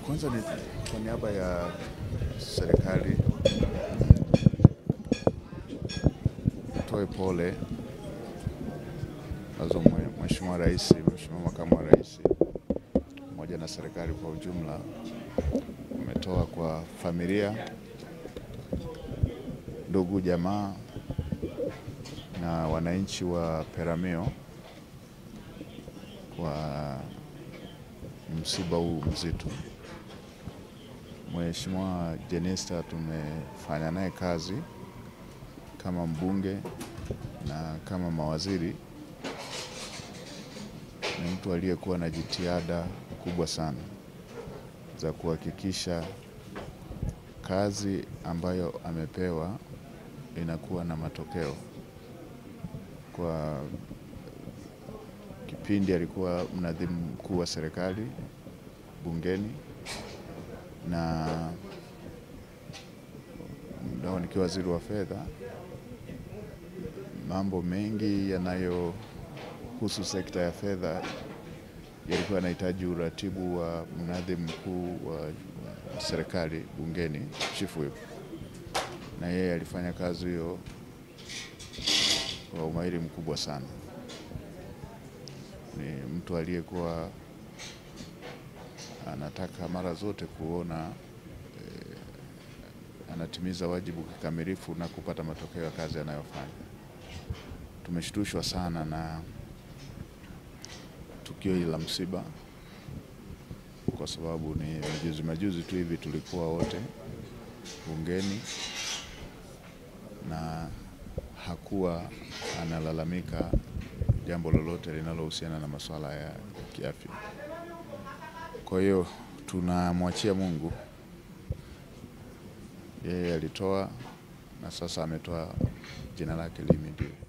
Kwanza ni kwa niaba ya serikali toe pole nazo Mheshimiwa Rais, Mheshimiwa Makamu wa Rais pamoja na serikali kwa ujumla umetoa kwa familia, ndugu, jamaa na wananchi wa Peramiho kwa msiba huu mzito. Mheshimiwa Jenista tumefanya naye kazi kama mbunge na kama mawaziri. Ni mtu aliyekuwa na jitihada kubwa sana za kuhakikisha kazi ambayo amepewa inakuwa na matokeo. Kwa kipindi alikuwa mnadhimu mkuu wa serikali bungeni, na ndio nikiwa waziri wa fedha. Mambo mengi yanayohusu sekta ya fedha yalikuwa yanahitaji uratibu wa mnadhimu mkuu wa serikali bungeni, Chief Whip, na yeye alifanya kazi hiyo kwa umahiri mkubwa sana. Ni mtu aliyekuwa anataka mara zote kuona anatimiza wajibu kikamilifu na kupata matokeo ya kazi anayofanya. Tumeshtushwa sana na tukio hili la msiba, kwa sababu ni majuzi tu hivi tulikuwa wote bungeni na hakuwa analalamika jambo lolote linalohusiana na masuala ya kiafya. Kwa hiyo tunamwachia Mungu. Yeye alitoa na sasa ametoa, jina lake lihimidiwe.